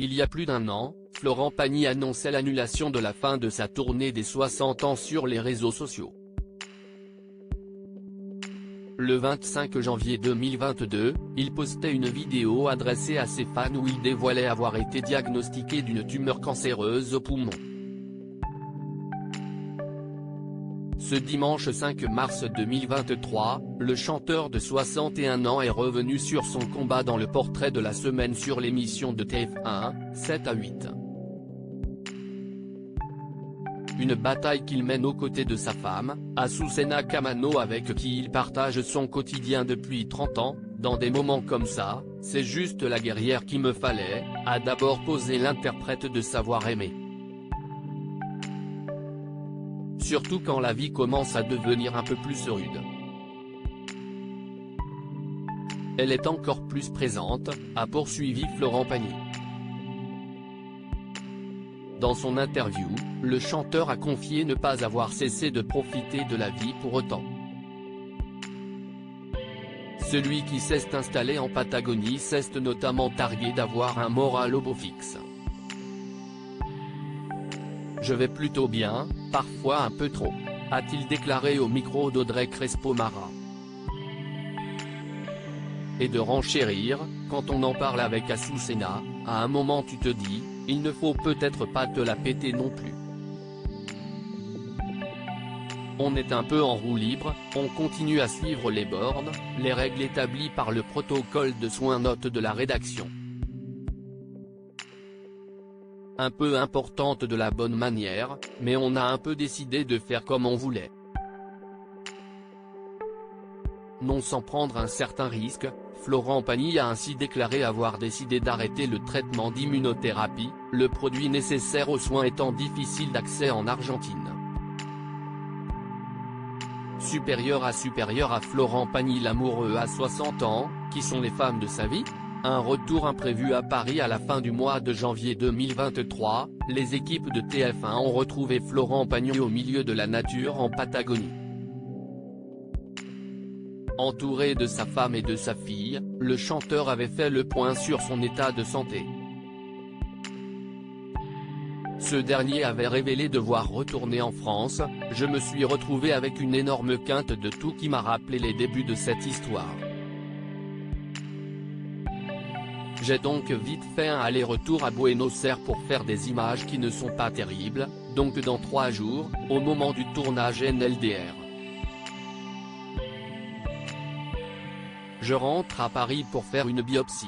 Il y a plus d'un an, Florent Pagny annonçait l'annulation de la fin de sa tournée des 60 ans sur les réseaux sociaux. Le 25 janvier 2022, il postait une vidéo adressée à ses fans où il dévoilait avoir été diagnostiqué d'une tumeur cancéreuse au poumon. Ce dimanche 5 mars 2023, le chanteur de 61 ans est revenu sur son combat dans le portrait de la semaine sur l'émission de TF1, 7 à 8. Une bataille qu'il mène aux côtés de sa femme, Azucena Kamano, avec qui il partage son quotidien depuis 30 ans. Dans des moments comme ça, c'est juste la guerrière qu'il me fallait, a d'abord posé l'interprète de Savoir aimer. Surtout quand la vie commence à devenir un peu plus rude. Elle est encore plus présente, a poursuivi Florent Pagny. Dans son interview, le chanteur a confié ne pas avoir cessé de profiter de la vie pour autant. Celui qui s'est installé en Patagonie s'est notamment targué d'avoir un moral au beau fixe. Je vais plutôt bien, parfois un peu trop, a-t-il déclaré au micro d'Audrey Crespo-Mara. Et de renchérir, quand on en parle avec Azucena, à un moment tu te dis, il ne faut peut-être pas te la péter non plus. On est un peu en roue libre, on continue à suivre les bornes, les règles établies par le protocole de soins, note de la rédaction. Un peu importante de la bonne manière, mais on a un peu décidé de faire comme on voulait. Non sans prendre un certain risque, Florent Pagny a ainsi déclaré avoir décidé d'arrêter le traitement d'immunothérapie, le produit nécessaire aux soins étant difficile d'accès en Argentine. Supérieur à Florent Pagny, l'amoureux à 60 ans, qui sont les femmes de sa vie ? Un retour imprévu à Paris à la fin du mois de janvier 2023, les équipes de TF1 ont retrouvé Florent Pagny au milieu de la nature en Patagonie. Entouré de sa femme et de sa fille, le chanteur avait fait le point sur son état de santé. Ce dernier avait révélé devoir retourner en France. « Je me suis retrouvé avec une énorme quinte de tout qui m'a rappelé les débuts de cette histoire. J'ai donc vite fait un aller-retour à Buenos Aires pour faire des images qui ne sont pas terribles, donc dans 3 jours, au moment du tournage NLDR. Je rentre à Paris pour faire une biopsie. »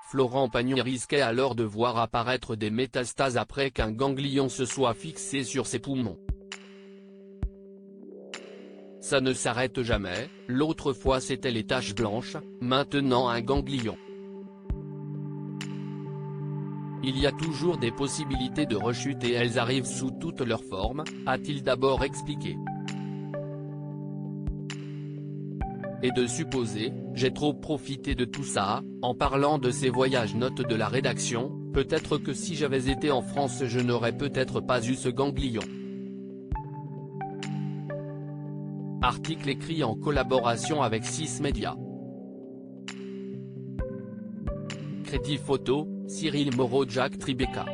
Florent Pagny risquait alors de voir apparaître des métastases après qu'un ganglion se soit fixé sur ses poumons. Ça ne s'arrête jamais, l'autre fois c'était les taches blanches, maintenant un ganglion. Il y a toujours des possibilités de rechute et elles arrivent sous toutes leurs formes, a-t-il d'abord expliqué. Et de supposer, j'ai trop profité de tout ça, en parlant de ses voyages, note de la rédaction, peut-être que si j'avais été en France je n'aurais peut-être pas eu ce ganglion. Article écrit en collaboration avec 6 médias. Crédit photo, Cyril Moreau, Jack Tribeca.